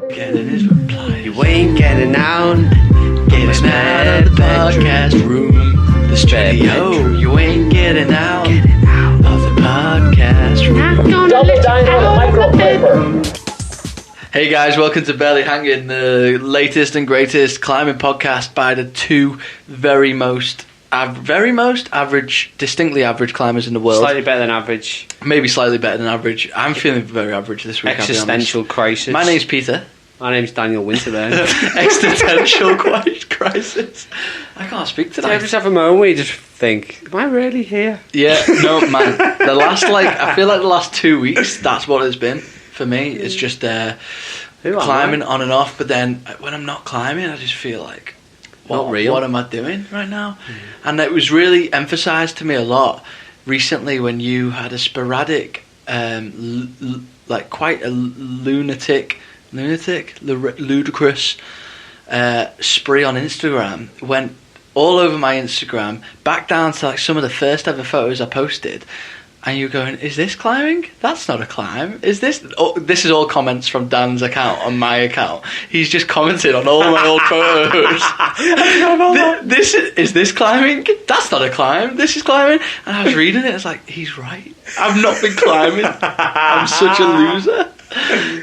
Getting his reply. You ain't getting out. Getting out of the podcast room. The studio. You ain't getting out of the podcast room. Double down on the micropaper. Hey guys, welcome to Barely Hanging, the latest and greatest climbing podcast by the two very most average, distinctly average climbers in the world. Slightly better than average. Maybe slightly better than average. I'm feeling very average this week. Existential crisis. My name's Peter. My name's Daniel Winterburn. Existential crisis. I can't speak Do today. you just have a moment where you just think, am I really here? Yeah, no, man. I feel like the last 2 weeks, that's what it's been for me. It's just climbing on and off. But then when I'm not climbing, I just feel like, Not real. What am I doing right now? And it was really emphasised to me a lot recently when you had a sporadic, like quite a ludicrous spree on Instagram. Went all over my Instagram, back down to like some of the first ever photos I posted. And you're going, is this climbing? That's not a climb. Is this? Oh, this is all comments from Dan's account on my account. He's just commented on all my old photos. Is this climbing? That's not a climb. This is climbing. And I was reading it. It's like, he's right. I've not been climbing. I'm such a loser.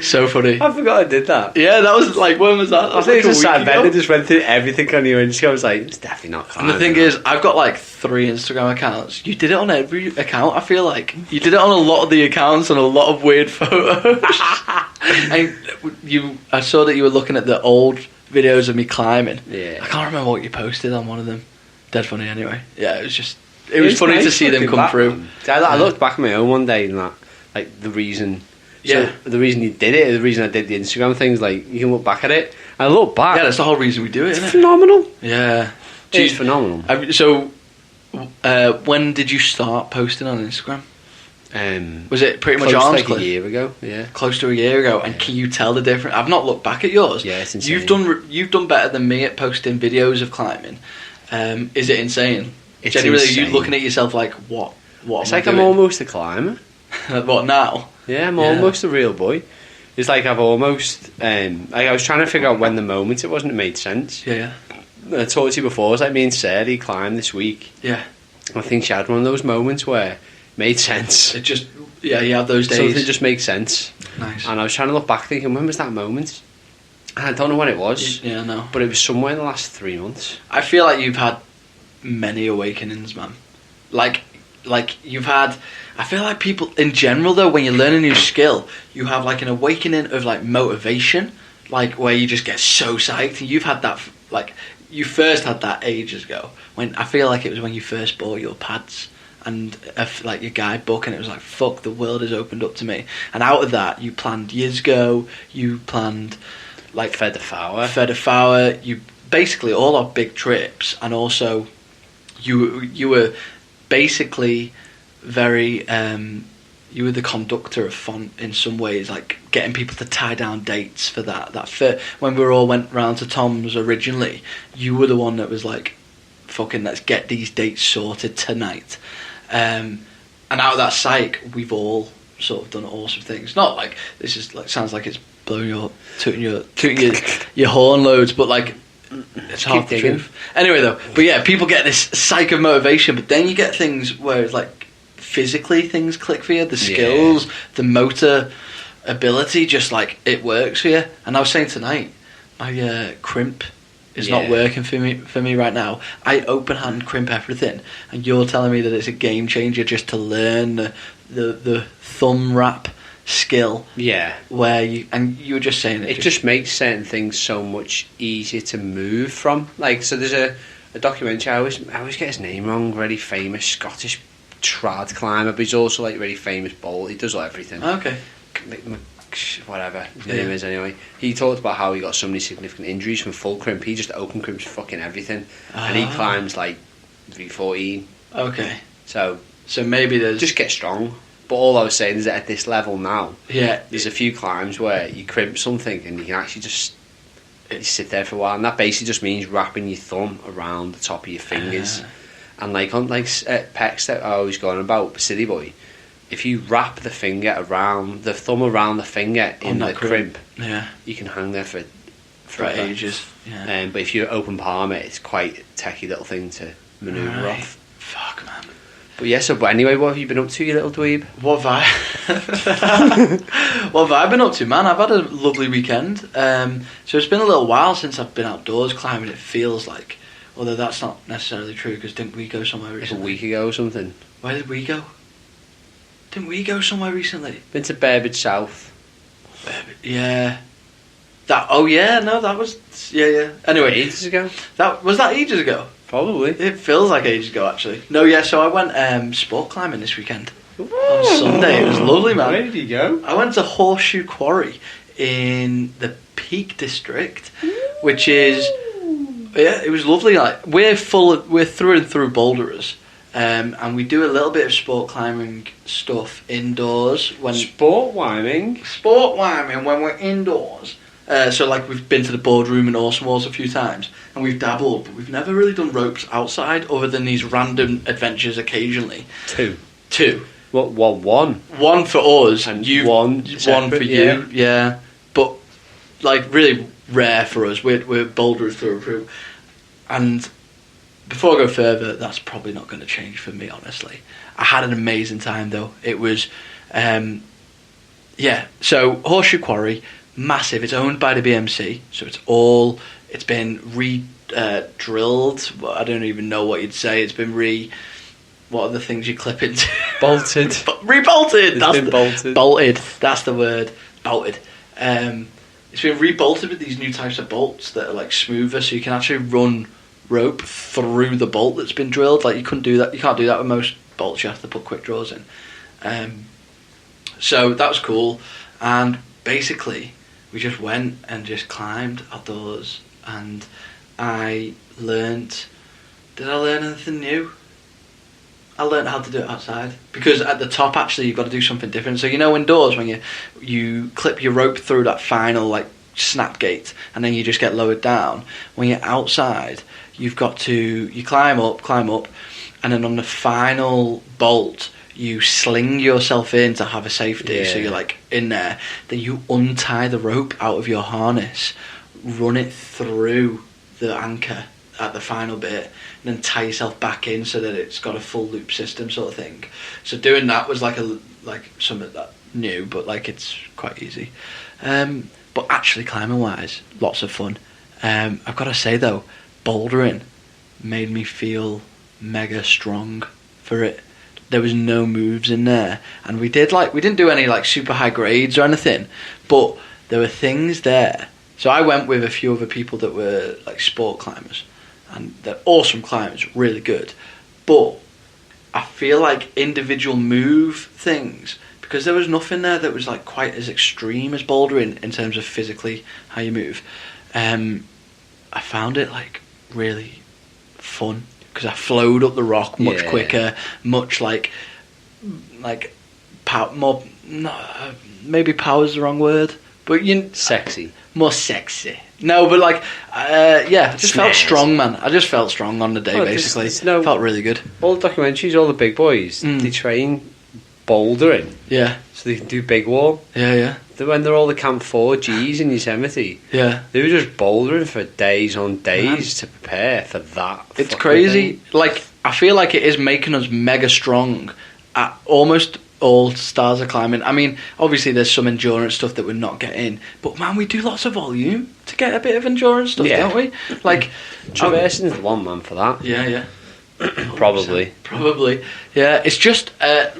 So funny. I forgot I did that. Yeah, that was like, when was that? I think it's a just sad week Ben ago. just went through everything on your Instagram. I was like, it's definitely not And climbing. the thing is, I've got like 3 Instagram accounts. You did it on every account, I feel like. You did it on a lot of the accounts and a lot of weird photos. And I saw that you were looking at the old videos of me climbing. Yeah. I can't remember what you posted on one of them. Dead funny anyway. Yeah, it was funny nice to see them looking come back, through. man. I looked back at my own one day and that, like, the reason... Yeah. So the reason you did it, the reason I did the Instagram things, like, you can look back at it. I look back. Yeah, that's the whole reason we do it, It's isn't it? phenomenal. Yeah. It's phenomenal. So, when did you start posting on Instagram? Was it pretty much Close to arms like clip? a year ago, yeah. Close to a year ago, and can you tell the difference? I've not looked back at yours. Yeah, it's insane. You've done better than me at posting videos of climbing. Is it insane? It's Genuinely, insane. you looking at yourself like, what It's am I like I'm doing? almost a climber. What now? Yeah, I'm almost a real boy. It's like I've almost... like I was trying to figure out when the moment it wasn't, it made sense. Yeah. I talked to you before, it was like me and Sarah climbed this week. Yeah. I think she had one of those moments where it made sense. It just, you have those days. Something just makes sense. Nice. And I was trying to look back thinking, when was that moment? And I don't know when it was. Yeah, no. But it was somewhere in the last 3 months. I feel like you've had many awakenings, man. Like you've had... I feel like people in general, though, when you learn a new skill, you have like an awakening of like motivation, like where you just get so psyched. And you've had that, like, you first had that ages ago. When I feel like it was when you first bought your pads and like your guidebook, and it was like, fuck, the world has opened up to me. And out of that, you planned years ago. You planned like Fedafauer. You basically all our big trips, and also you were basically very you were the conductor of fun in some ways, like getting people to tie down dates for that when we all went round to Tom's originally. You were the one that was like, fucking, let's get these dates sorted tonight. And out of that psych, we've all sort of done awesome things. Not like this is like, sounds like it's blowing tooting your horn loads, but like, it's hard to truth. Anyway though, but yeah, people get this psych of motivation, but then you get things where it's like physically things click for you, the skills, the motor ability, just like it works for you. And I was saying tonight, my crimp is not working for me right now. I open hand crimp everything, and you're telling me that it's a game changer just to learn the thumb wrap skill. Yeah, where you were just saying it just makes certain things so much easier to move from. Like, so there's a documentary, I always get his name wrong, very famous Scottish trad climber, but he's also like really famous bowl. He does everything. Okay. Whatever his name is anyway. He talked about how he got so many significant injuries from full crimp. He just open crimps fucking everything, and he climbs like V14. Okay. So maybe there's just get strong. But all I was saying is that at this level now, there's a few climbs where you crimp something and you can actually just sit there for a while, and that basically just means wrapping your thumb around the top of your fingers. And like on pecs that I always go on about, City Boy, if you wrap the thumb around the finger in the crimp, yeah, you can hang there for ages. Yeah. But if you open palm it, it's quite a techie little thing to manoeuvre off. Fuck, man. But yeah, so anyway, what have you been up to, you little dweeb? What have I been up to, man? I've had a lovely weekend. So it's been a little while since I've been outdoors climbing, it feels like. Although that's not necessarily true, because didn't we go somewhere recently? Like a week ago or something. Where did we go? Didn't we go somewhere recently? Been to Burbage South. Yeah. That was... Yeah. Anyway. Ages ago? Was that ages ago? Probably. It feels like ages ago, actually. No, yeah, so I went sport climbing this weekend. On Sunday. It was lovely, man. Where did you go? I went to Horseshoe Quarry in the Peak District, which is... Yeah, it was lovely. Like, we're through and through boulderers. And we do a little bit of sport climbing stuff indoors. Sport climbing when we're indoors. So like we've been to the boardroom and Awesome Walls a few times, and we've dabbled, but we've never really done ropes outside other than these random adventures occasionally. Two. Well, one. One for us, and one for you. Yeah, but like really rare for us. We're boulderers through and through. And before I go further, that's probably not going to change for me, honestly. I had an amazing time though. It was, So Horseshoe Quarry. Massive. It's owned by the BMC, so it's been drilled. I don't even know what you'd say. It's been what are the things you clip into? Bolted. Rebolted. Bolted. That's the word. Bolted. It's been rebolted with these new types of bolts that are like smoother, so you can actually run rope through the bolt that's been drilled. Like you can't do that with most bolts. You have to put quick draws in. So that was cool, and basically we just went and just climbed outdoors, and I learnt... Did I learn anything new? I learnt how to do it outside, because at the top actually you've got to do something different. So indoors when you clip your rope through that final like snap gate and then you just get lowered down, when you're outside you climb up, and then on the final bolt you sling yourself in to have a safety, so you're like in there. Then you untie the rope out of your harness, run it through the anchor at the final bit, and then tie yourself back in so that it's got a full loop system sort of thing. So doing that was like something that new, but like it's quite easy. But actually climbing wise, lots of fun. I've got to say though, bouldering made me feel mega strong for it. There was no moves in there, and we didn't do any like super high grades or anything, but there were things there. So I went with a few other people that were like sport climbers, and they're awesome climbers, really good. But I feel like individual move things, because there was nothing there that was like quite as extreme as bouldering in terms of physically how you move. I found it like really fun, because I flowed up the rock much quicker, much maybe power's the wrong word, but sexy, more sexy. No, but I just felt strong, man. I just felt strong on the day, basically. Felt really good. All the documentaries, all the big boys, they train bouldering. Yeah. So they can do big wall. Yeah. When they're all the Camp 4Gs in Yosemite, they were just bouldering for days on days to prepare for that. It's crazy. Thing. Like, I feel like it is making us mega strong at almost all styles of climbing. I mean, obviously there's some endurance stuff that we're not getting, but man, we do lots of volume to get a bit of endurance stuff, don't we? Like, traversing is the one, man, for that. Yeah. Probably. Yeah, it's just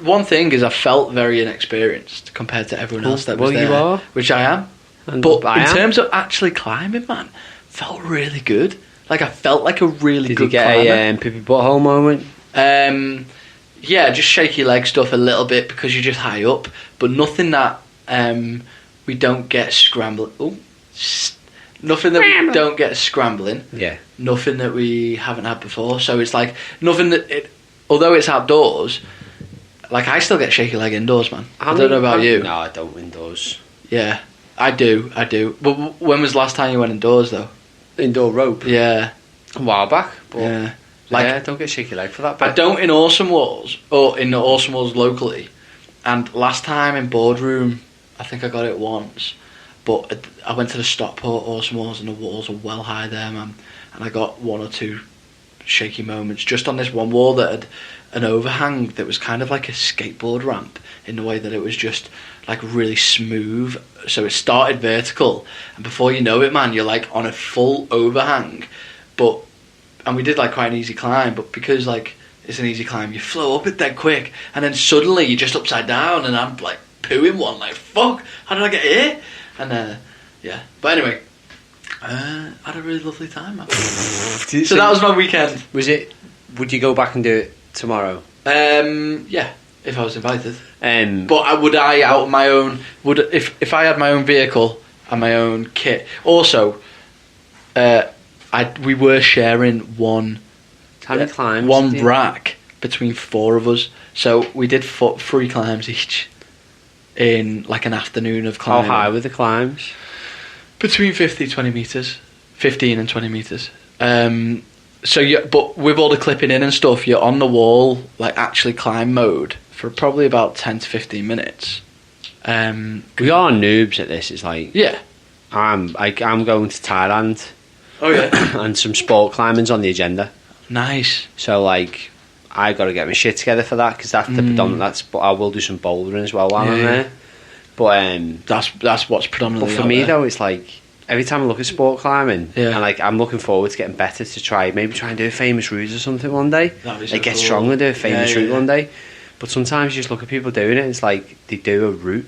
one thing is I felt very inexperienced compared to everyone else that was there. You are. Which I am. But in terms of actually climbing, man, felt really good. Like, I felt like a really good climber. Did you get a Pippi Butthole moment? Yeah, just shaky leg stuff a little bit because you're just high up, but nothing that we don't get scrambling. Nothing that we don't get scrambling. Yeah. Nothing that we haven't had before. So it's like nothing that although it's outdoors, like I still get shaky leg indoors, man. I don't know about you. No, I don't indoors. Yeah, I do. But when was the last time you went indoors though? Indoor rope. Yeah. A while back. But yeah. I don't get shaky leg for that bit. I don't in Awesome Walls, or in the Awesome Walls locally. And last time in boardroom, I think I got it once, but I went to the Stockport Awesome Walls and the walls are well high there, man. And I got one or two shaky moments just on this one wall that had an overhang that was kind of like a skateboard ramp in the way that it was just like really smooth. So it started vertical, and before you know it, man, you're like on a full overhang. And we did like quite an easy climb, but because like it's an easy climb, you flow up it dead quick, and then suddenly you're just upside down, and I'm like pooing one, like fuck, how did I get here? And yeah, but anyway, I had a really lovely time, man. So that was my weekend. Would you go back and do it tomorrow? Yeah, if I was invited. But would I out my own? If I had my own vehicle and my own kit? Also, we were sharing one. How many climbs? One rack between four of us. So we did 3 climbs each in like an afternoon of climbing. How high were the climbs? Between 15 and 20 metres. But with all the clipping in and stuff, you're on the wall, like actually climb mode, for probably about 10 to 15 minutes. We are noobs at this. It's like, yeah, I'm going to Thailand. Oh yeah, and some sport climbing's on the agenda. Nice. So like, I got to get my shit together for that, because that's the predominant. But I will do some bouldering as well while I'm there. But that's what's predominantly. But for me though, it's like every time I look at sport climbing, and like I'm looking forward to getting better to maybe try and do a famous route or something one day. Like get stronger, do a famous route one day. But sometimes you just look at people doing it, and it's like they do a route.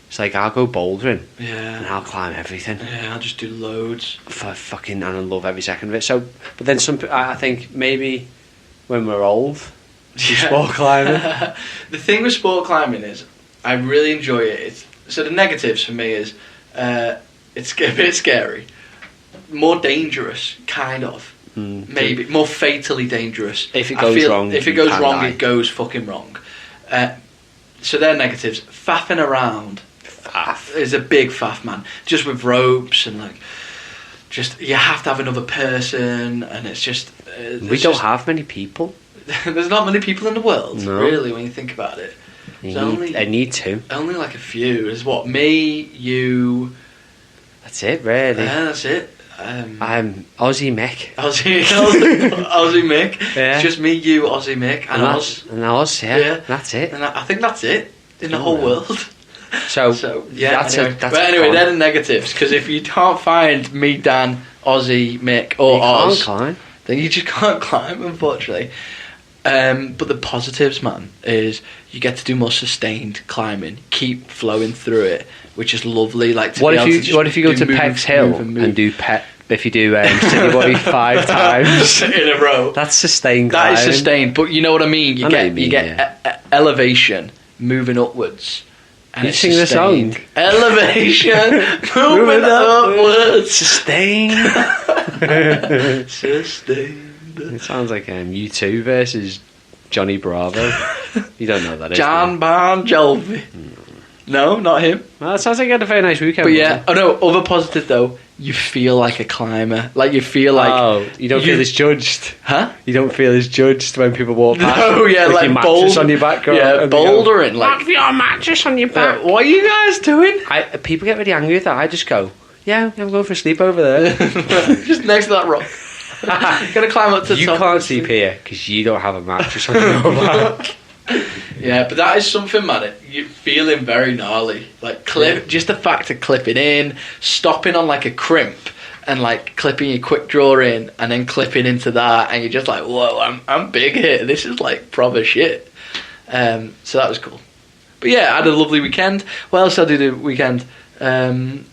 It's like, I'll go bouldering, and I'll climb everything. Yeah, I'll just do loads. And I love every second of it. So, but then I think maybe when we're old, do sport climbing. The thing with sport climbing is, I really enjoy it. So the negatives for me is, it's a bit scary, more dangerous, kind of. Maybe more fatally dangerous. If it goes wrong, it goes fucking wrong. So they're negatives. Faffing around. Is a big faff, man. Just with ropes and like, just you have to have another person, and it's just we don't have many people. There's not many people in the world, really, when you think about it. I need to. Only like a few. There's what, me, you. That's it, really. Yeah, that's it. I'm Aussie Mick. Aussie Mick. Yeah. It's just me, you, Aussie Mick, and Oz. And Oz, yeah. That's it. And I think that's it in the whole world. So yeah. That's anyway, they're the negatives, because if you can't find me, Dan, Aussie, Mick, or Oz, then you just can't climb, unfortunately. But the positives, man, is you get to do more sustained climbing, keep flowing through it, which is lovely. Like, what if you go to Peck's Hill and do if you do City Boy 5 times in a row? That's sustained climbing. That is sustained, but you know what I mean. You get elevation, moving upwards. And you sing the song. Elevation, moving upwards. Sustained. Sustained. It sounds like U2 versus Johnny Bravo. You don't know that, John Bon Jovi. No, not him. Well, that sounds like you had a very nice weekend. But yeah, other positive though, you feel like a climber. Like, you feel like... you don't feel as judged. Huh? You don't feel as judged when people walk past. No, yeah, like your mattress on your back. Bouldering. Have your mattress on your back. What are you guys doing? People get really angry with that. I just go, yeah, I'm going for a sleep over there. Just next to that rock. Gonna climb up to the top. You can't sleep here because you don't have a mattress on your back. Yeah, but that is something, man. You're feeling very gnarly. Like, just the fact of clipping in, stopping on like a crimp, and like clipping your quick draw in, and then clipping into that, and you're just like, whoa, I'm big here. This is like proper shit. So that was cool. But yeah, I had a lovely weekend. What else did I do the weekend?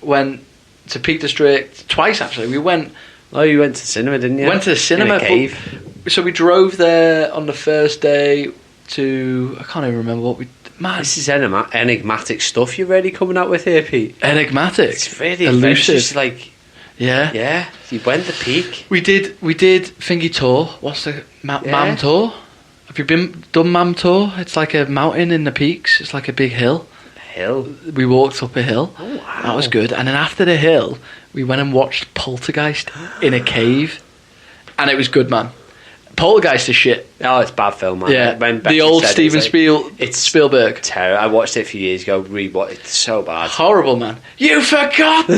Went to Peak District twice, actually. We went... Oh, you went to the cinema, didn't you? Went to the cinema. In a cave. So we drove there on the first day to... I can't even remember what we... Man, this is enigmatic stuff you're really coming out with here, Pete. Enigmatic. It's really elusive. It's like... Yeah. You went to Peak. We did Thingy Tour. What's the... Mam Tour? Have you done Mam Tour? It's like a mountain in the peaks. It's like a big hill. We walked up a hill. Oh, wow. That was good. And then after the hill, we went and watched Poltergeist in a cave. And it was good, man. Poltergeist is shit. Oh, it's a bad film, man. Yeah, When the Becky old said Steven it's Spielberg. terrible. I watched it a few years ago. It's so bad. Horrible, man. You forgot the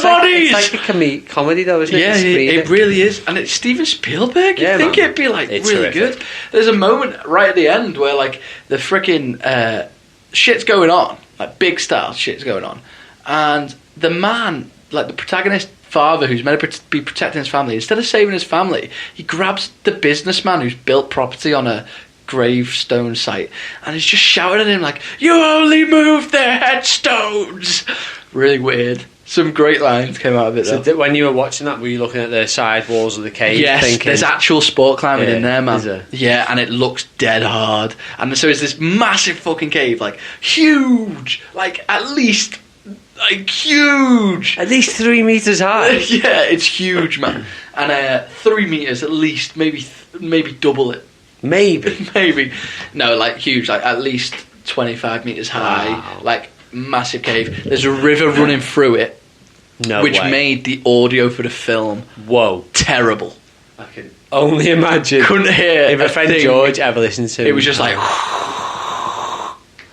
bodies. It's like a comedy, though, isn't it? Yeah, it really is, and it's Steven Spielberg. You'd think it'd be like It's really terrific. good. There's a moment right at the end where like the freaking shit's going on, like big style shit's going on, and the man, like the protagonist father who's meant to be protecting his family, instead of saving his family, he grabs the businessman who's built property on a gravestone site and he's just shouting at him like, "You only move their headstones." Really weird. Some great lines came out of it though. So when you were watching that, were you looking at the side walls of the cave? Yes, thinking, there's actual sport climbing in there, man. is there? Yeah, and it looks dead hard. And so it's this massive fucking cave, like huge, like at least like huge. At least 3 meters high. Yeah, it's huge, man. And 3 meters at least, maybe double it. Maybe. Maybe. No, like huge, like at least 25 meters high, Wow. like massive cave. There's a river running through it, which way. made the audio for the film Whoa. terrible. I can only imagine. Couldn't hear If a a friend thing. George ever listened to It was just like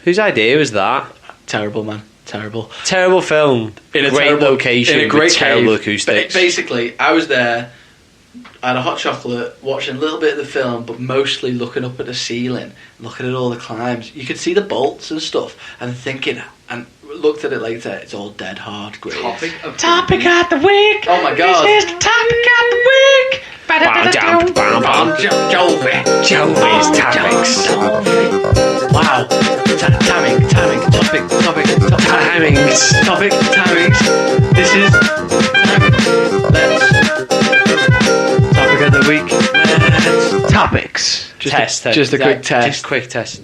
whose idea was that? terrible, man. Terrible. Terrible film. In a great terrible location. in a great with terrible cave. acoustics. Basically, I was there. I had a hot chocolate, watching a little bit of the film, but mostly looking up at the ceiling, looking at all the climbs. You could see the bolts and stuff, and thinking, and looked at it later. It's all dead hard grade. Topic of the week. Oh my god! This is the topic of the week. Joey's topics. Wow. Timings. This is topic of the week. Topics. Just a quick test. Just quick test.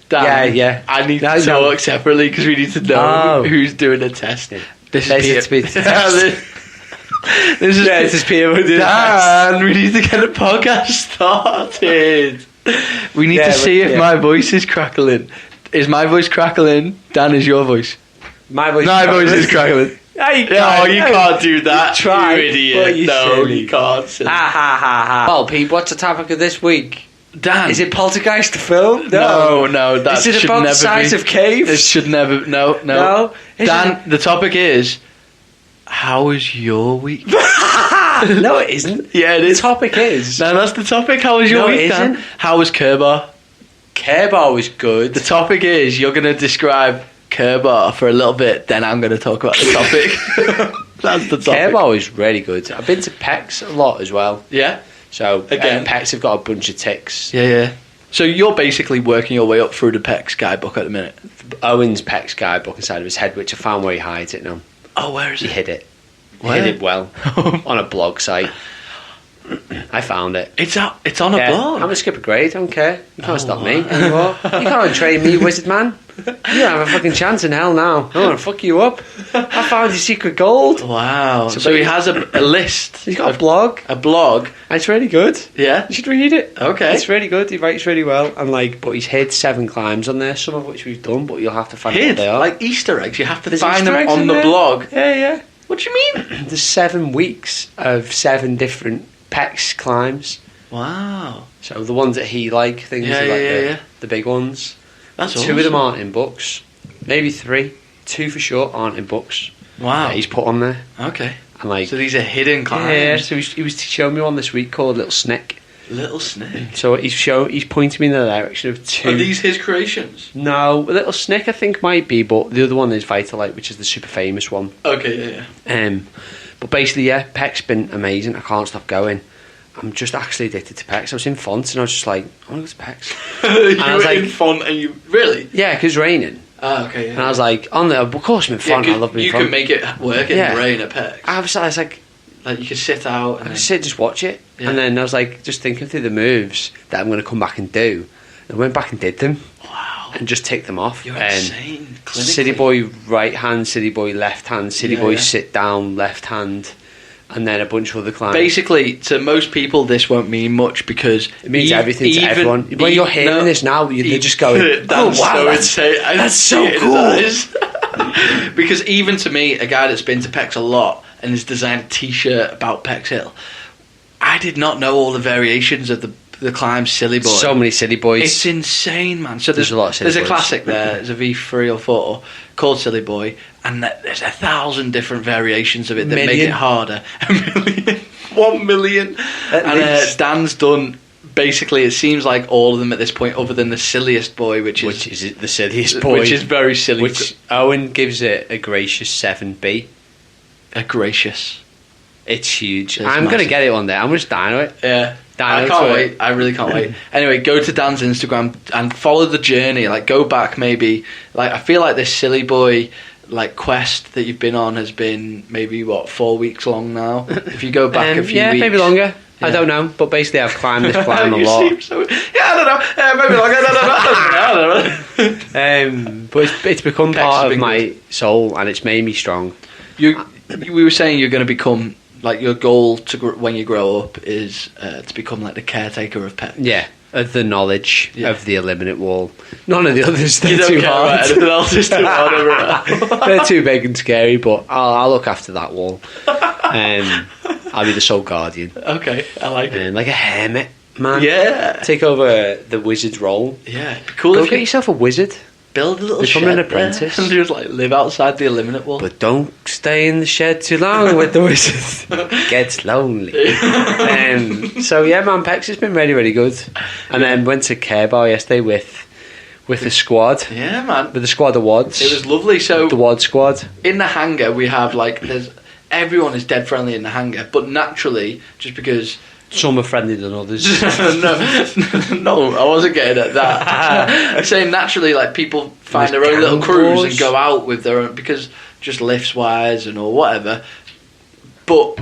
Dan, Yeah. I need No, to talk separately because we need to know Oh. who's doing the test. This Let's is just be Peter. the test. This is This is Peter. We'll do the test. Dan, we need to get a podcast started. We need to see if yeah. my voice is crackling. Is my voice crackling? Dan, is your voice? My voice is crackling. No, you No, you can't do that. Try. You idiot. Well, you no, silly. you can't. Well, Pete, what's the topic of this week? Dan, Is it Poltergeist the film? No, that Is it should about never the size be. of caves? It should never. No. No? Is Dan, the topic is. How was your week? No, it isn't. Yeah, it The is. topic is. No, that's the topic. How was your No, it week, Dan? isn't. How was Kurbar? Kurbar was good. The topic is you're going to describe Kurbar for a little bit, then I'm going to talk about the topic. That's the topic. Kurbar was really good. I've been to PEX a lot as well. Yeah? So, Again. PEX have got a bunch of ticks. Yeah. So you're basically working your way up through the PEX guidebook at the minute. Owen's PEX guidebook inside of his head, which I found where he hides it now. Oh, where is He it? hid it. Where? Hid it well. On a blog site. I found it. It's on a I'm blog. gonna skip a grade, don't care. You can't stop me wow. anymore. You can't train me, wizard man. You don't have a fucking chance in hell now. I'm gonna fuck you up. I found your secret gold. Wow. So So he has a list. He's got a blog. A blog. It's really good. Yeah. You should read it. Okay. It's really good. He writes really well. And but he's hid 7 climbs on there, some of which we've done, but you'll have to find out what Hid they are. like Easter eggs. You have to There's find Easter them eggs on in the there. blog. Yeah. What do you mean? There's 7 weeks of 7 different PEX climbs. Wow. So the ones that he things Yeah, are yeah. the big ones. That's 2 awesome. of them aren't in books. Maybe 3. 2 for sure aren't in books. Wow. That he's put on there. Okay. And So these are hidden climbs. yeah, so he was showing me one this week called Little Snick. Little Snake. So he's pointing me in the direction of 2. Are these his creations? No, Little Snick I think might be, but the other one is Vitalite, which is the super famous one. Okay, yeah. But basically, yeah, PEC's been amazing. I can't stop going. I'm just actually addicted to PEC's. I was in Font and I was just like, I want to go to PEC's. You I was were in like- font and you... Really? Yeah, because it's raining. Ah, okay, yeah. And I was like, on there, of course I'm in Font. I love being you Font. can make it work in Yeah. the rain at PEX. I was like, Like, you could sit out and... I just sit, just watch it. Yeah. And then I was like, just thinking through the moves that I'm going to come back and do. And I went back and did them. Wow. And just ticked them off. You're insane. Clinically. City Boy right hand, City Boy left hand, City Yeah, Boy yeah. sit down left hand, and then a bunch of other climbs. Basically, to most people, this won't mean much because... It means everything to everyone. When you're hearing this now, they're just going, That's oh wow, so that's insane. I that's see so it in cool. his eyes. Because even to me, a guy that's been to PEX a lot and has designed a t-shirt about PEX Hill, I did not know all the variations of the climb silly boy. So many silly boys. It's insane, man. So There's a lot of silly There's a boys. classic there. There's a V3 or 4 called Silly Boy, and there's 1,000 different variations of it that make it harder. 1 million. And Dan's done. Basically, it seems like all of them at this point, other than the silliest boy, which is the silliest boy, which is very silly. Which Owen gives it a gracious 7B. A gracious. It's huge. It's I'm going to massive. get it one day. I'm just dying to it. Yeah. Dying I can't to wait. it. I really can't wait. Anyway, go to Dan's Instagram and follow the journey. Like, go back maybe. Like, I feel like this silly boy quest that you've been on has been maybe 4 weeks long now. If you go back a few weeks, maybe longer. Yeah. I don't know, but basically I've climbed this climb a You lot. seem so, I don't know. Maybe longer. I don't know. But it's become Pecs part have of been my soul, and it's made me strong. We were saying you're going to become your goal when you grow up is to become the caretaker of pets. Yeah, of the knowledge Yeah. of the eliminate wall. None of the others. You They're don't too care hard. about anything else. It's too hard over it. They're too big and scary, but I'll look after that wall. I'll be the sole guardian. Okay, I like it. Like a hermit, man. Yeah. Take over the wizard's role. Yeah, it'd be cool Go if get you yourself a wizard, build a little become shed an there apprentice. and just live outside the eliminate wall. but don't stay in the shed too long with the wizard. It gets lonely. So yeah, man, Pex has been really, really good. And then went to Kurbar yesterday with the squad, Yeah, man. with the squad of wads. It was lovely. So the wad squad. in the hangar we have everyone is dead friendly in the hangar, but naturally, just because Some are friendlier than others. no, I wasn't getting at that. I'm saying naturally, people find There's their own little gang crews wars. and go out with their own, because just lifts wise or whatever. But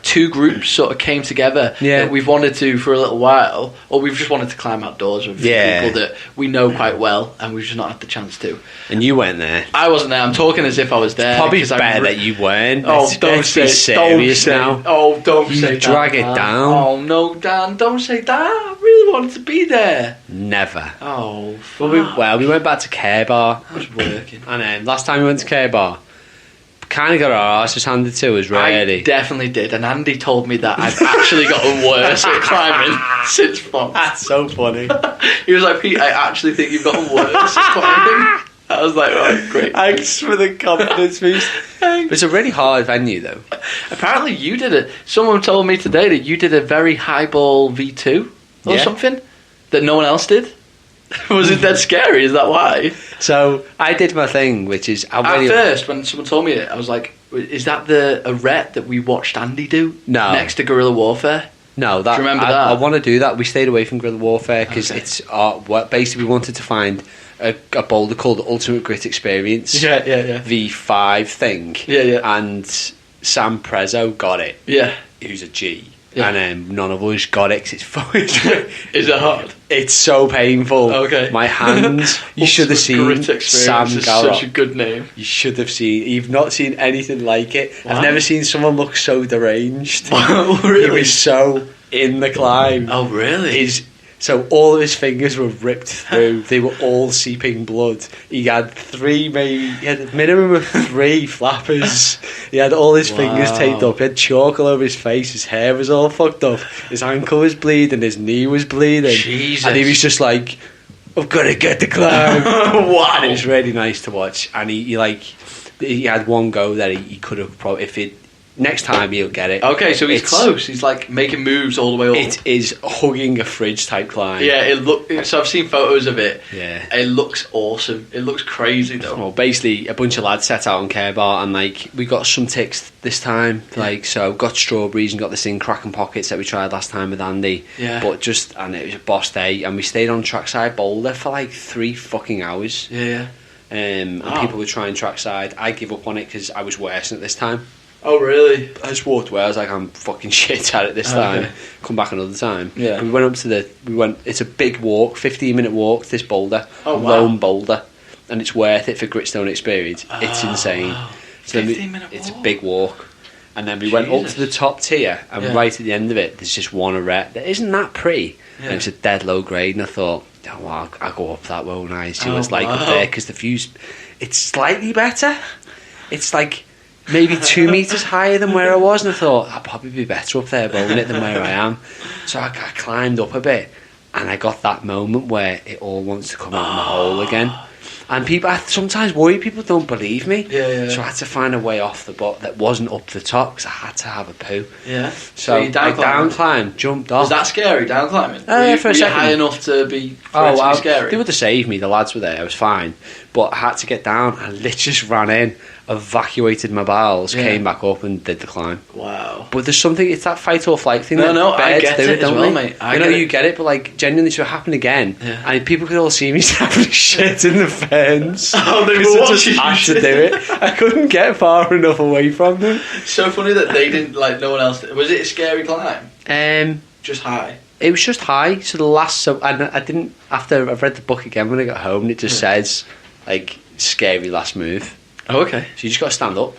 two groups sort of came together Yeah. that we've wanted to for a little while, or we've just wanted to climb outdoors with Yeah. people that we know quite well, and we've just not had the chance to. And you went there. I wasn't there. I'm talking as if I was there. Probably because I'm better that you weren't. Oh, Let's don't be say serious don't now. say, Oh, don't You say drag that, it Dan. down. Oh no, Dan! Don't say that. I really wanted to be there. Never. Oh, Well, we went back to Kurbar, I was working. and then last time we went to Kurbar, kind of got our arses handed to us, I really. definitely did, and Andy told me that I've actually gotten worse at climbing since Fox. That's so funny. He was like, Pete, I actually think you've gotten worse at climbing. I was like, right, great. Thanks for the confidence boost. But it's a really hard venue, though. Apparently, you did it. Someone told me today that you did a very high ball V2 or Yeah. something that no one else did. Was it that scary? Is that why? So I did my thing, which is At first, when someone told me it, I was like, "Is that a ret that we watched Andy do? No. next to Guerrilla Warfare." No, that, Do you remember I, that? I want to do that. We stayed away from guerrilla warfare because Okay. it's basically we wanted to find a boulder called the Ultimate Grit Experience Yeah. V5 thing. Yeah. And Sam Prezzo got it, Yeah. who's a G. Yeah. And none of us got it 'cause it's fucking. Is it hard? It's so painful. Okay. My hands. You should have seen Grit Experience Sam is Garrett. such a good name. You should have seen. You've not seen anything like it. Why? I've never seen someone look so deranged. He Really? was so in the climb. Oh, really? So all of his fingers were ripped through. They were all seeping blood. He had a minimum of 3 flappers. He had all his fingers Wow. taped up. He had chalk all over his face. His hair was all fucked up. His ankle was bleeding. His knee was bleeding. Jesus. And he was just like, I've got to get the climb. Wow. And it was really nice to watch. And he had one go that he could have probably, next time he'll get it. Okay, so he's It's- close. He's making moves all the way up. It is hugging a fridge type climb. Yeah, so I've seen photos of it. Yeah. It looks awesome. It looks crazy though. Well, basically, a bunch of lads set out on Kurbar, and we got some ticks this time. So got strawberries and got this thing cracking pockets that we tried last time with Andy. Yeah. But and it was a boss day, and we stayed on trackside boulder for 3 fucking hours. Yeah. And Wow. people were trying trackside. I give up on it because I was worse at this time. Oh, really? I just walked away. I was like, I'm fucking shit at it this Okay. time. Come back another time. Yeah. And we went up to it's a big walk, 15-minute walk to this boulder. Oh, a wow. lone boulder. And it's worth it for Gritstone experience. It's insane. Wow. So then 15-minute it's a walk? big walk. And then we went up Jesus. to the top tier, and Yeah. right at the end of it, there's just one arete that isn't that pretty. Yeah. And it's a dead low grade, and I thought, oh, well, I'll go up that won't I? See what Oh, it's like wow. up there, because the view's, it's slightly better. It's maybe 2 meters higher than where I was, and I thought I'd probably be better up there bowling it than where I am. So I climbed up a bit, and I got that moment where it all wants to come out in the hole again. And I sometimes worry people don't believe me. Yeah. So I had to find a way off the bot that wasn't up the top because I had to have a poo. Yeah. So you down climbed, jumped off. Was that scary, down climbing? For a were you second. high enough to be scary? They would have saved me. The lads were there. I was fine. But I had to get down. I literally just ran in, evacuated my bowels, came back up and did the climb. Wow. But there's something, it's that fight or flight thing. No, I get it as well, mate. You get it, but like genuinely, so it happened again, and people could all see me having shit in the fence. Oh, they were watching. I just had to do it. I couldn't get far enough away from them. So funny that they didn't, like, no one else did. Was it a scary climb? Just high? It was just high. So I didn't, after I've read the book again when I got home, it just says, like, scary last move. Oh, okay. So you just got to stand up.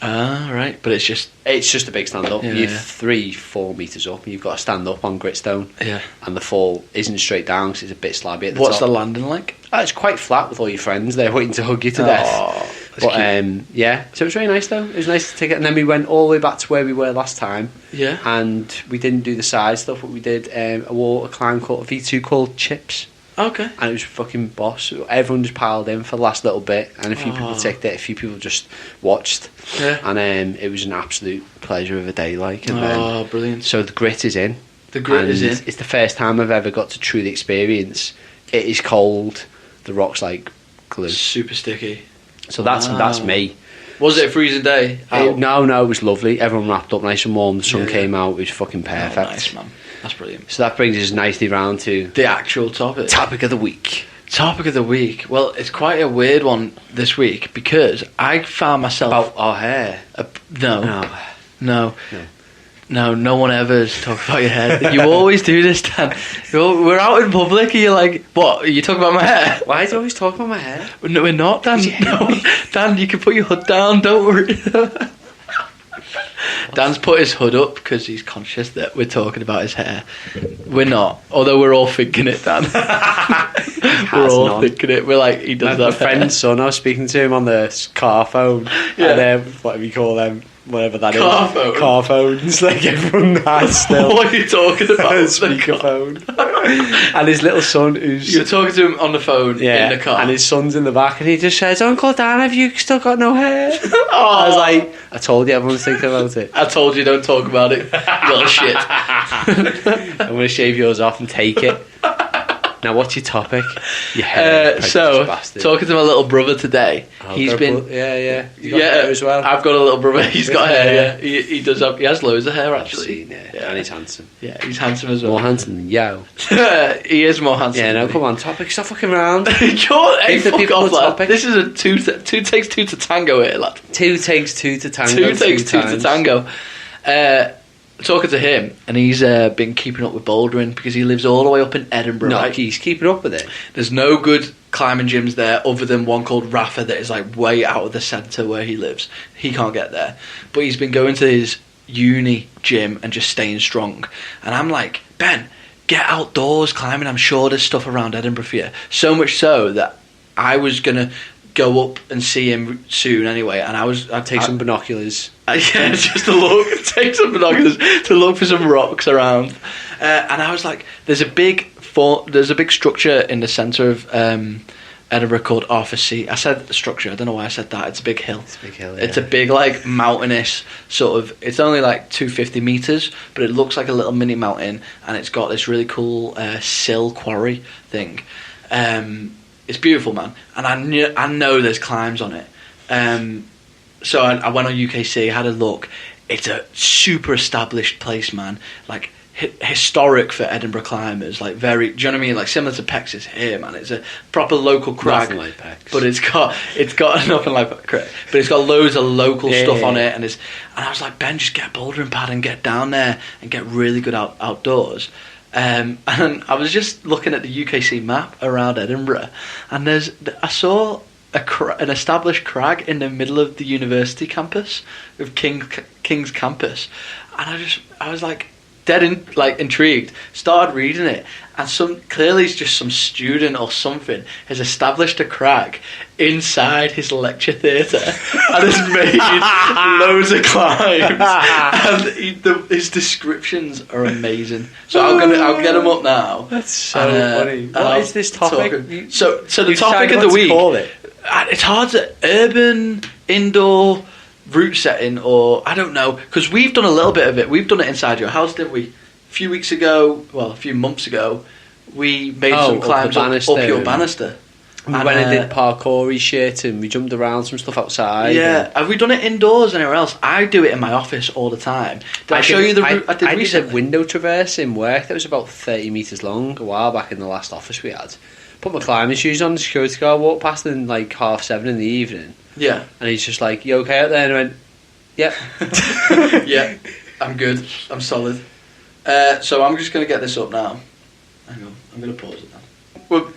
Ah, right. But it's just a big stand up. Yeah, You're 3-4 metres up, and you've got to stand up on gritstone. Yeah. And the fall isn't straight down because it's a bit slabby at the What's top. the landing like? It's quite flat with all your friends there waiting to hug you to death. But so it was really nice though. It was nice to take it, and then we went all the way back to where we were last time. Yeah. And we didn't do the side stuff, but we did a climb called a V2 called Chips. Okay. And it was fucking boss. Everyone just piled in for the last little bit, and a few people took it, a few people just watched. Yeah. And it was an absolute pleasure of a day, like. And brilliant. So the grit is in. The grit is in. It's the first time I've ever got to truly experience. It is cold. The rock's like glue. Super sticky. So that's me. Was it a freezing day? No, it was lovely. Everyone wrapped up nice and warm. The sun came out. It was fucking perfect. Oh, nice, man. That's brilliant. So that brings us nicely round to the actual topic. Topic of the week. Topic of the week. Well, it's quite a weird one this week because I found myself about our hair. No one ever has talked about your hair. You always do this, Dan. We're out in public and you're like, what? Are you talking about my hair? Why do you always talk about my hair? No, we're not, Dan. No. Dan, you can put your hood down, don't worry. Dan's put his hood up because he's conscious that we're talking about his hair. We're not, although we're all thinking it, Dan. We're all thinking it. We're like, he does that. My friend's son, I was speaking to him on the car phone. Yeah. And what do we call them? Whatever that car is. Phone. Car phones, like everyone has still. What are you talking about? Speakerphone. And his little son who's... You're talking to him on the phone in the car. And his son's in the back and he just says, Uncle Dan, have you still got no hair? I was like, I told you everyone's thinking about it. I told you don't talk about it, you little shit. I'm going to shave yours off and take it. Now, what's your topic? Your hair, talking to my little brother today. He's been You got hair as well. I've got a little brother. He's got hair. Yeah, he does have. He has loads of hair actually. And he's handsome. Yeah, he's handsome as well. More handsome than yo. He is more handsome. Yeah, no, come on, topic. Stop fucking around. Hey, fuck off, lad. This is a two takes two to tango here, lad. 2 takes 2 to tango. 2 takes 2 to tango. Talking to him, and he's been keeping up with bouldering because he lives all the way up in Edinburgh. No, he's keeping up with it. There's no good climbing gyms there other than one called Rafa that is like way out of the centre where he lives. He can't get there, but he's been going to his uni gym and just staying strong. And I'm like, Ben, get outdoors climbing. I'm sure there's stuff around Edinburgh for you. So much so that I was gonna go up and see him soon anyway, and I'd take some binoculars. Yeah, just to look, take some binoculars to look for some rocks around. And I was like, there's a big structure in the centre of Edinburgh called Arthur Seat. I said structure, I don't know why I said that. It's a big hill. It's a big hill, It's a big, like, mountainous sort of... It's only, like, 250 metres, but it looks like a little mini mountain, and it's got this really cool sill quarry thing. It's beautiful, man. And I know there's climbs on it. So I went on UKC, had a look. It's a super established place, man. Like, historic for Edinburgh climbers. Like, very... Do you know what I mean? Like, similar to Pex is here, man. It's a proper local crag. Nothing like Pex. But it's got nothing like Crag. But it's got loads of local stuff on it. And I was like, Ben, just get a bouldering pad and get down there and get really good outdoors. And I was just looking at the UKC map around Edinburgh, and I saw an established crag in the middle of the university campus, of King's campus, and I was like, intrigued. Started reading it, and clearly it's just some student or something has established a crag inside his lecture theatre and has made loads of climbs. And his descriptions are amazing. So I'll get them up now. That's so funny. What is this topic? So the topic of the week. Call it? It's hard to urban indoor route setting, or I don't know, because we've done a little bit of it. We've done it inside your house, didn't we? A few months ago, we made some climbs up your banister. We went and did parkour shit, and we jumped around some stuff outside. Yeah, have we done it indoors anywhere else? I do it in my office all the time. Did I show you the route I did recently? Did a window traverse in work that was about 30 metres long a while back in the last office we had. Put my climbing shoes on, the security guard walked past in like 7:30 in the evening. Yeah. And he's just like, "You okay out there?" And I went, "Yeah." Yeah, I'm good. I'm solid. So I'm just going to get this up now. Hang on, I'm going to pause it now.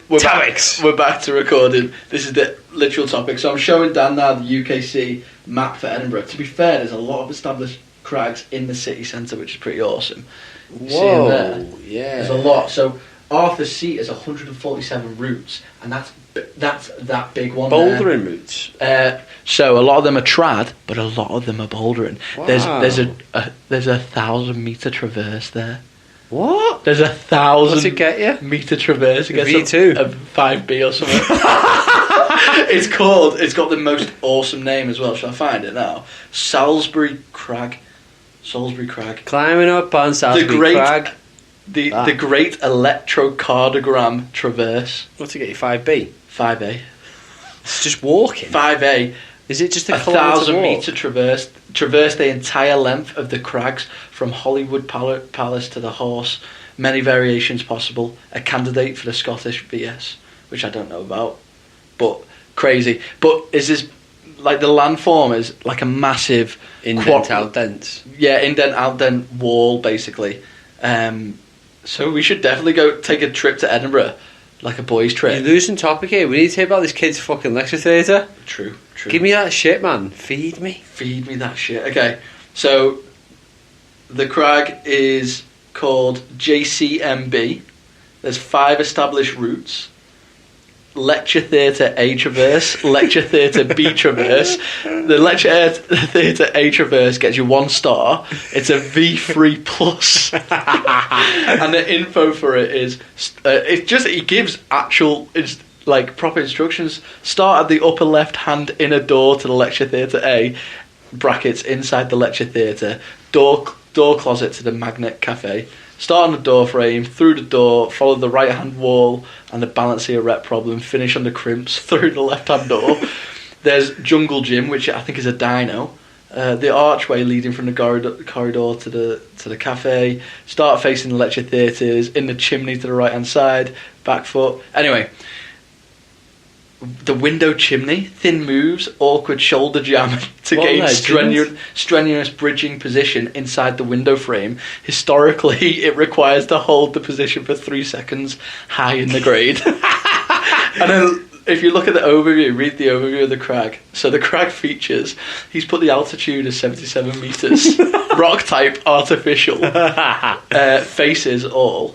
We're back to recording. This is the literal topic. So I'm showing Dan now the UKC map for Edinburgh. To be fair, there's a lot of established crags in the city centre, which is pretty awesome. Whoa, there? Yeah. There's a lot. So Arthur's Seat is 147 routes, and that's that big one. Bouldering routes. So a lot of them are trad, but a lot of them are bouldering. Wow. There's a 1,000-metre traverse there. What? There's 1,000. What's it get you? Metre traverse. It gets V2. a 5B or something. It's got the most awesome name as well. Shall I find it now? Salisbury Crag. Climbing up on Salisbury Crag. The Great Electrocardiogram Traverse. What's it get you? 5B? 5A. It's just walking. 5A. Is it just a 1,000-metre traverse the entire length of the crags from Hollywood Palace to the Horse. Many variations possible. A candidate for the Scottish VS, which I don't know about, but crazy. But is this like the landform is like a massive indent outdent? Yeah, indent outdent wall basically. So we should definitely go take a trip to Edinburgh, like a boys' trip. You're losing topic here. We need to hear about this kid's fucking lecture theatre. True. Give me that shit, man. Feed me that shit. Okay, so the crag is called JCMB. There's 5 established routes. Lecture Theatre A Traverse, Lecture Theatre B Traverse. The Lecture Theatre A Traverse gets you 1 star. It's a V3 plus, and the info for it is it gives actual proper instructions. Start at the upper left hand inner door to the Lecture Theatre A (brackets inside the Lecture Theatre). Door closet to the Magnet Cafe. Start on the door frame, through the door, follow the right hand wall and the balancier rep problem, finish on the crimps, through the left hand door. There's Jungle Gym, which I think is a dyno. The archway leading from the corridor to the cafe. Start facing the lecture theatres, in the chimney to the right hand side, back foot. Anyway, the window chimney, thin moves, awkward shoulder jam to gain strenuous bridging position inside the window frame. Historically, it requires to hold the position for 3 seconds high in the grade. And then if you look at the overview, read the overview of the crag. So the crag features, he's put the altitude as 77 metres, rock type artificial, faces all.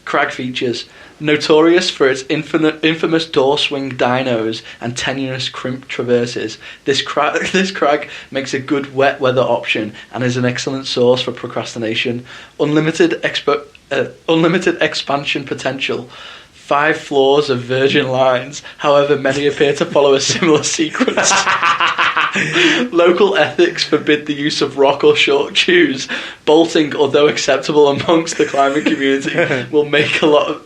Crag features, notorious for its infamous door swing dynos and tenuous crimp traverses, this crag makes a good wet weather option and is an excellent source for procrastination. Unlimited expansion potential. 5 floors of virgin lines, however many appear to follow a similar sequence. Local ethics forbid the use of rock or short shoes. Bolting, although acceptable amongst the climbing community, will make a lot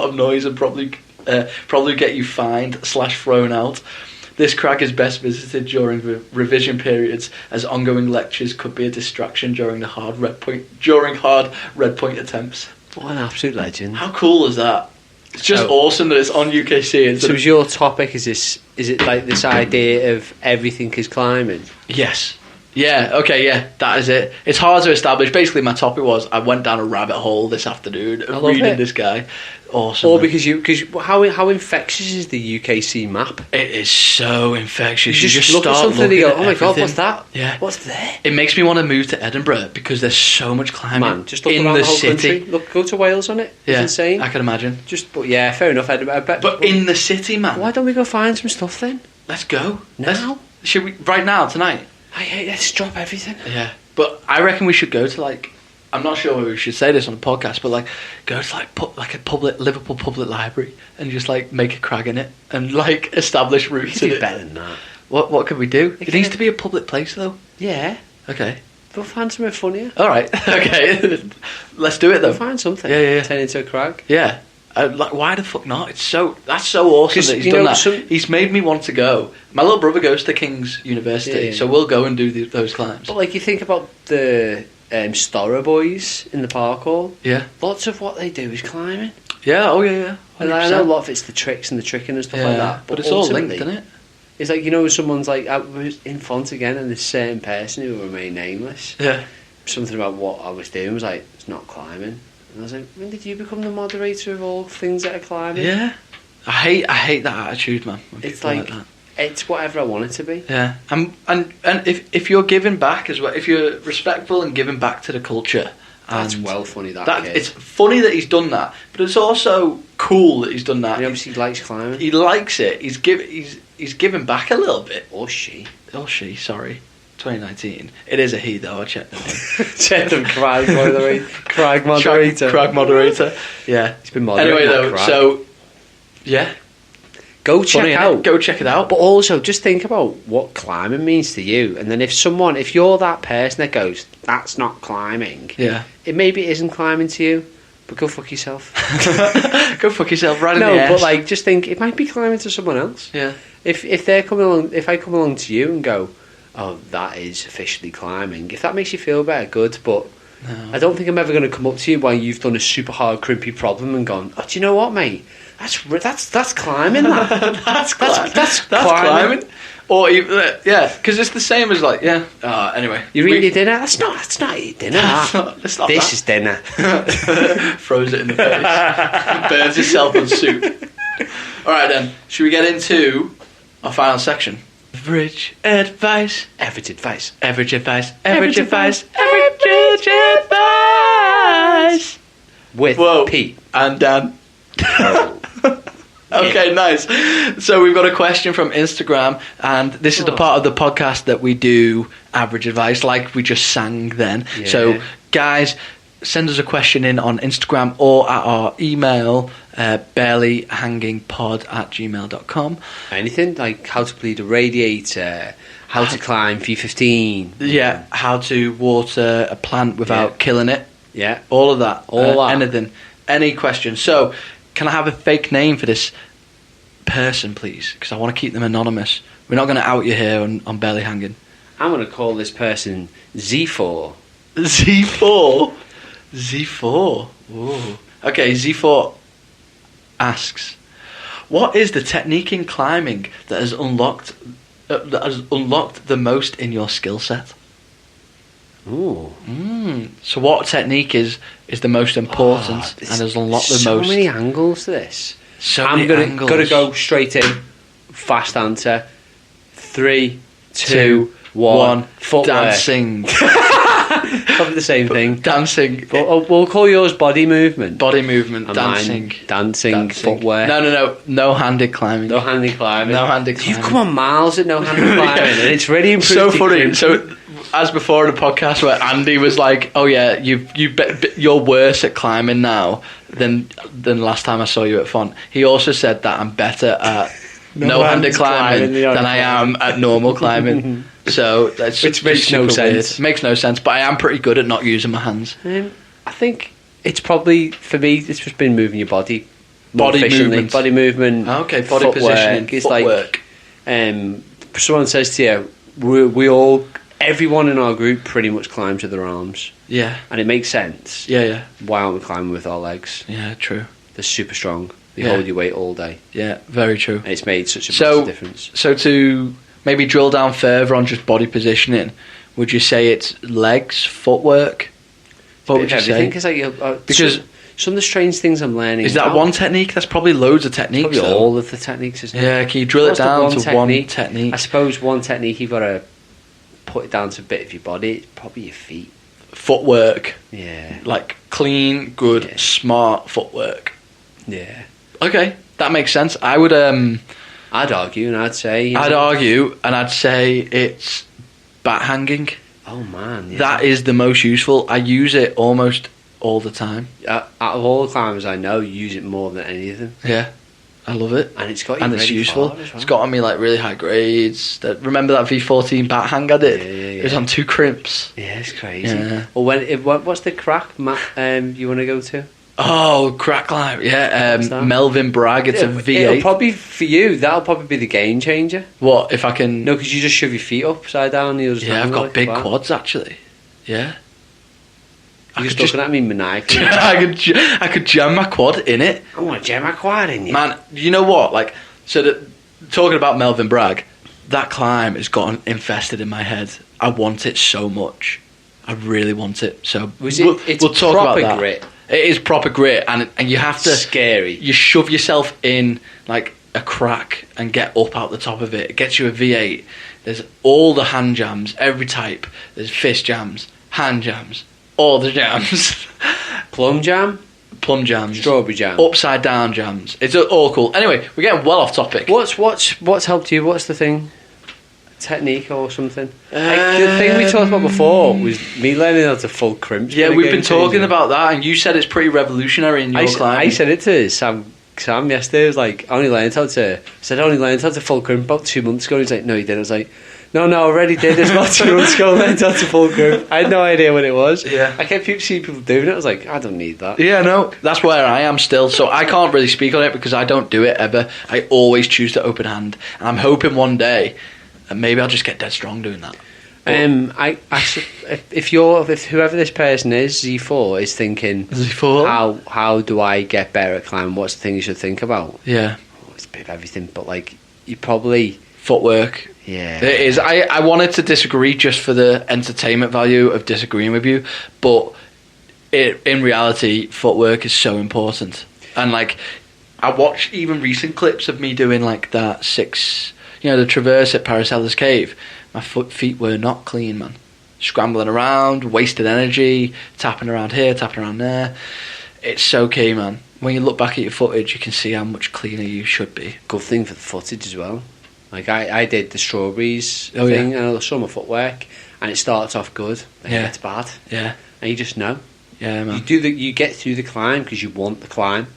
of noise and probably get you fined / thrown out. This crag is best visited during revision periods, as ongoing lectures could be a distraction during hard red point attempts. What an absolute legend! How cool is that? It's just awesome that it's on UKC. So, is your topic? Is it like this idea of everything is climbing? Yes. Yeah, okay, yeah, that is it. It's hard to establish. Basically, my topic was I went down a rabbit hole this afternoon of reading this guy. Awesome. Or because how infectious is the UKC map? It is so infectious. You just look at start something and you go, looking oh my at god, everything. what's that? Yeah. What's there? It makes me want to move to Edinburgh because there's so much climbing. Man, just look in around the the whole city. country. Go to Wales on it. It's Yeah, insane. I can imagine. But yeah, fair enough, Edinburgh. But in the city, man. Why don't we go find some stuff then? Let's go. Now? Should we right now tonight? Let's drop everything. Yeah. But I reckon we should go to like. I'm not sure whether we should say this on the podcast, but like go to like a Liverpool public library and just like make a crag in it and like establish We routes can in do it. better than that. What could we do? It needs can- to be a public place though. Yeah. Okay. We'll find somewhere funnier. All right. Okay. Let's do it We'll though. find something. Yeah. Turn into a crag. Yeah. Like, why the fuck not? That's so awesome 'Cause, that he's you done know, that. He's made me want to go. My little brother goes to King's University, Yeah. so we'll go and do those climbs. But like you think about the Storrow boys in the parkour, Yeah. lots of what they do is climbing. Yeah. Oh yeah. And I know a lot of it's the tricks and the tricking and stuff like that. But it's all linked, ultimately, isn't it? It's like, someone's like, I was in front again, and this certain person who remained nameless, Yeah. something about what I was doing was like, it's not climbing. And I was like, when did you become the moderator of all things that are climbing? Yeah. I hate that attitude, man. when It's people like, that. it's whatever I want it to be. Yeah, and if you're giving back as well, if you're respectful and giving back to the culture, That's and well funny, that kid. it's funny that he's done that, but it's also cool that he's done that. He obviously likes climbing. He likes it. He's giving back a little bit. Or she. Or she, sorry. 2019. It is a he though. I checked them. Check them, Crag, by the way. Crag moderator. Crag moderator. Yeah. He's been moderating. Anyway, that though, Crag. so yeah, Go check funny, innit? out. Go check it out. But also, just think about what climbing means to you. And then if you're that person that goes, that's not climbing, Yeah. maybe it isn't climbing to you, but go fuck yourself. Go fuck yourself right in No, the ass. but like, just think, it might be climbing to someone else. Yeah. If they're coming along, if I come along to you and go, oh, that is officially climbing, if that makes you feel better, good, but No. I don't think I'm ever going to come up to you while you've done a super hard crimpy problem and gone, oh, do you know what, mate? That's climbing. That that's climbing. Or even, yeah, because it's the same as like, yeah. Anyway, You eat your dinner? That's not your dinner. It's not This is dinner. throws it in the face, burns himself on soup. All right then, should we get into our final section? Average advice. Average advice. Average advice. Average advice. Average advice. With Whoa. Pete. And Dan. Okay, nice. So we've got a question from Instagram, and this is the part of the podcast that we do average advice, like we just sang then. Yeah. So, guys, send us a question in on Instagram or at our email, barelyhangingpod@gmail.com. Anything like how to bleed a radiator, how to climb V15. Yeah, how to water a plant without killing it. Yeah. All of that. All that. Anything. Any questions. So, can I have a fake name for this person, please? Because I want to keep them anonymous. We're not going to out you here on Barely Hanging. I'm going to call this person Z4. Z4? Z4? Ooh. Okay, Z4 asks, what is the technique in climbing that has unlocked the most in your skill set? Ooh. So what technique is the most important and has unlocked the so most? So many angles to this. I'm gonna go straight in. Fast answer. 3, 2, 1. Footwork. Dancing. Probably the same thing. Dancing. But we'll call yours body movement. Body movement. And Dancing. mine, dancing. Footwear. No handed climbing. No handed climbing. No handed climbing. You've come on miles at no handed climbing, and it's really improved. So funny. So, as before in the podcast where Andy was like, "Oh yeah, you're worse at climbing now than last time I saw you at Font." He also said that I'm better at no-handed climbing than I am at normal climbing. So that's which makes no sense. Weird. Makes no sense. But I am pretty good at not using my hands. I think it's probably for me. It's just been moving your body. Body movement. Body movement. Okay, body positioning. It's footwork. Like someone says to you, everyone in our group pretty much climbs with their arms. Yeah. And it makes sense. Yeah. Why aren't we climbing with our legs? Yeah, true. They're super strong. They hold your weight all day. Yeah, very true. And it's made such a massive difference. So to maybe drill down further on just body positioning, Would you say it's legs, footwork? What would you say? Because Because some of the strange things I'm learning. is that one technique? That's probably loads of techniques. Probably though. all of the techniques, isn't it? Yeah, can you drill What's it the down one to technique? one technique? I suppose one technique you've got to put it down to a bit of your body. It's probably your feet. Footwork. Yeah. Like clean, good, Yeah. smart footwork. Yeah. Okay, that makes sense. I would I'd argue and I'd say. I'd argue and I'd say it's bat hanging. Oh man. Yeah. That is the most useful. I use it almost all the time. Out of all the climbers I know, you use it more than any of them. Yeah. I love it. And it's got you And it's really useful. far as well. It's got on me like really high grades. Remember that V14 bat hang I did? Yeah, It was on 2 crimps. Yeah, it's crazy. Yeah. Well, what's the crack, Matt? You want to go to? Oh, crack climb. Yeah, What's that? Melvin Bragg. It's a It'll V8. probably for you. That'll probably be the game changer. What if I can? No, because you just shove your feet upside down. And you'll just Yeah, hang I've got like big that. quads actually. Yeah. You're just looking at me maniacally. I could jam my quad in it. I want to jam my quad in you. Man, you know what? Like, talking about Melvin Bragg, that climb has gotten infested in my head. I want it so much. I really want it. So It's we'll talk proper about that. grit. It is proper grit, and you have to Scary. You shove yourself in like a crack and get up out the top of it. It gets you a V8. There's all the hand jams, every type. There's fist jams, hand jams, all the jams. Plum jam, Plum jams, strawberry jam. upside down jams. It's all cool. Anyway, we're getting well off topic. What's helped you? What's the thing? Technique or something? The thing we talked about before was me learning how to full crimps. Yeah, been a we've game been talking changer. about that, and you said it's pretty revolutionary in your climbing. I said it to Sam yesterday. I was like, I only learned how to full crimp about 2 months ago. He's like, no, you didn't. I was like, no, I already did this about 2 months ago. I learned how to full crimp. I had no idea what it was. Yeah. I kept seeing people doing it. I was like, I don't need that. Yeah, no, that's where I am still. So I can't really speak on it because I don't do it ever. I always choose to open hand, and I'm hoping one day, and maybe I'll just get dead strong doing that. If whoever this person is, Z4 is thinking, Z4? how do I get better at climbing? What's the thing you should think about? Yeah, It's a bit of everything, but like you probably footwork. yeah. It is. I wanted to disagree just for the entertainment value of disagreeing with you, but in reality, footwork is so important. And like, I watched even recent clips of me doing like that the traverse at Paracelsus Cave. My feet were not clean, man. Scrambling around, wasted energy, tapping around here, tapping around there. It's so key, man. When you look back at your footage, you can see how much cleaner you should be. Good thing for the footage as well. Like I did the strawberries Oh, thing, yeah. and I saw my footwork, and it starts off good, then Yeah. it gets bad, Yeah, and you just know. yeah, man. You get through the climb because you want the climb.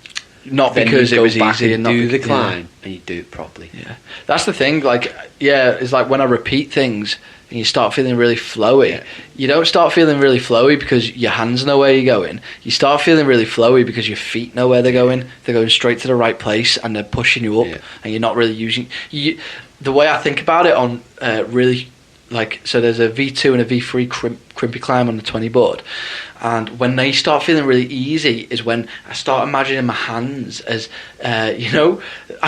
Not Then because you it go was back easy, and and not do the bec- climb, and you do it properly. Yeah, that's the thing. Like, yeah, it's like when I repeat things and you start feeling really flowy. Yeah. You don't start feeling really flowy because your hands know where you're going. You start feeling really flowy because your feet know where they're going. They're going straight to the right place and they're pushing you up, Yeah. and you're not really using. The way I think about it on really. Like, so there's a V2 and a V3 crimpy climb on the 20 board, and when they start feeling really easy is when I start imagining my hands as I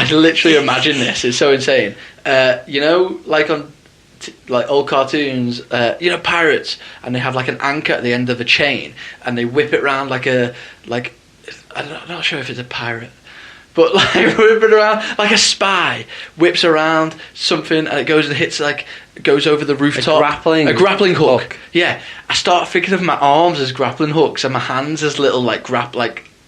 literally imagine this, it's so insane, like on like old cartoons, pirates, and they have like an anchor at the end of a chain and they whip it around I'm not sure if it's a pirate, but like whip it around like a spy, whips around something and it goes and hits goes over the rooftop. A grappling hook. Yeah. I start thinking of my arms as grappling hooks and my hands as little like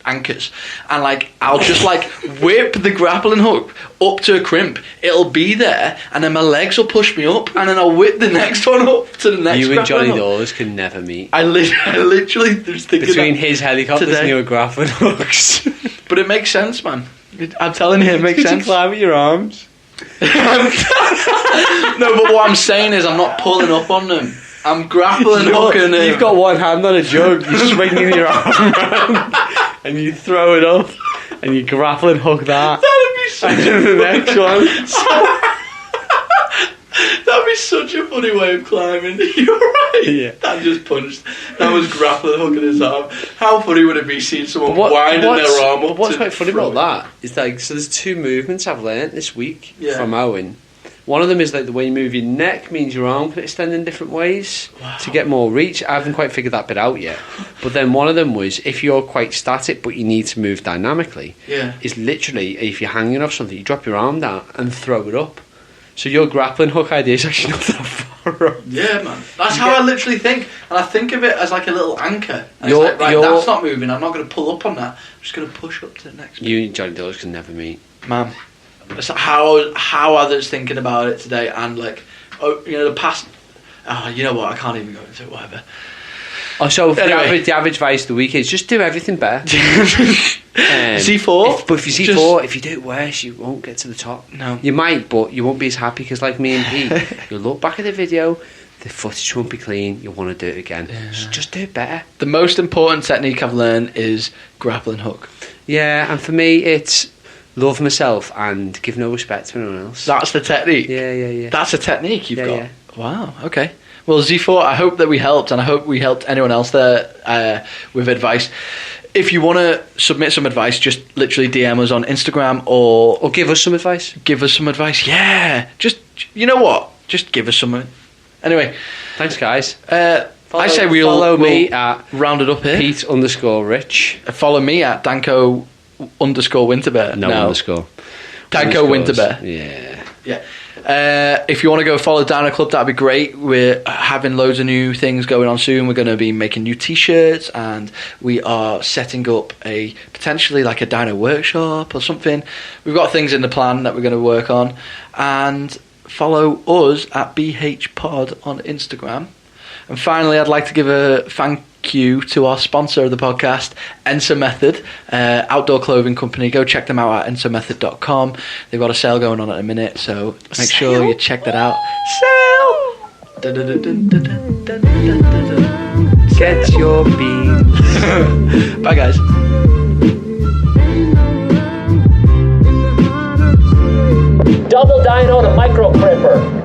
anchors. And like I'll just like whip the grappling hook up to a crimp. It'll be there and then my legs will push me up and then I'll whip the next one up to the next. You and Johnny hook. Dawes can never meet. I literally was thinking Between that his helicopters today. and your grappling hooks. But it makes sense, man. I'm telling you, it makes Did you sense. climb with your arms? No, but what I'm saying is I'm not pulling up on them. I'm grappling hooking them. You've got one hand on a jug, you're swinging your arm around, and you throw it up, and you grappling hook that. That'd be such And the next one. That'd be such a funny way of climbing. You're right. Yeah. That just punched. That was grappling hooking his arm. How funny would it be seeing someone winding their arm up? What's to quite funny throw about it? that is like, so there's 2 movements I've learnt this week Yeah. from Owen. One of them is like the way you move your neck means your arm can extend in different ways to get more reach. I haven't quite figured that bit out yet. But then one of them was if you're quite static but you need to move dynamically, is literally if you're hanging off something, you drop your arm down and throw it up. So your grappling hook idea is actually not that far up. Yeah, man. That's how I literally think. And I think of it as like a little anchor. And it's like, right, that's not moving. I'm not going to pull up on that. I'm just going to push up to the next bit. You and Johnny Dawes can never meet. Man. It's how I was thinking about it today, and like, the past. Oh, you know what? I can't even go into it. Whatever. Oh, so Anyway. the average advice of the week is just do everything better. C4. But if you C4, if you do it worse, you won't get to the top. No. You might, but you won't be as happy because, like me and Pete, you'll look back at the video, the footage won't be clean. You'll want to do it again. Yeah. So just do it better. The most important technique I've learned is grappling hook. Yeah, and for me, it's love myself and give no respect to anyone else. That's the technique. Yeah. That's a technique you've got. Yeah. Wow. Okay. Well, Z4, I hope that we helped, and I hope we helped anyone else there with advice. If you want to submit some advice, just literally DM us on Instagram or give us some advice. Give us some advice. Yeah. Just, you know what? Just give us some. Anyway. Thanks, guys. I say follow me at round it up here. Pete_Rich. Follow me at Danko_Winterbear. No underscore. Danko Winterbear. Yeah. If you want to go follow Dino Club, that'd be great. We're having loads of new things going on soon. We're going to be making new t-shirts, and we are setting up potentially like a Dino workshop or something. We've got things in the plan that we're going to work on. And follow us at BHPod on Instagram. And finally, I'd like to give a thank you to our sponsor of the podcast, Enso Method, outdoor clothing company. Go check them out at ensomethod.com. They've got a sale going on at the minute, so make sure you check that out. Sale! Get your beans. Bye, guys. Double dino to micro cripper.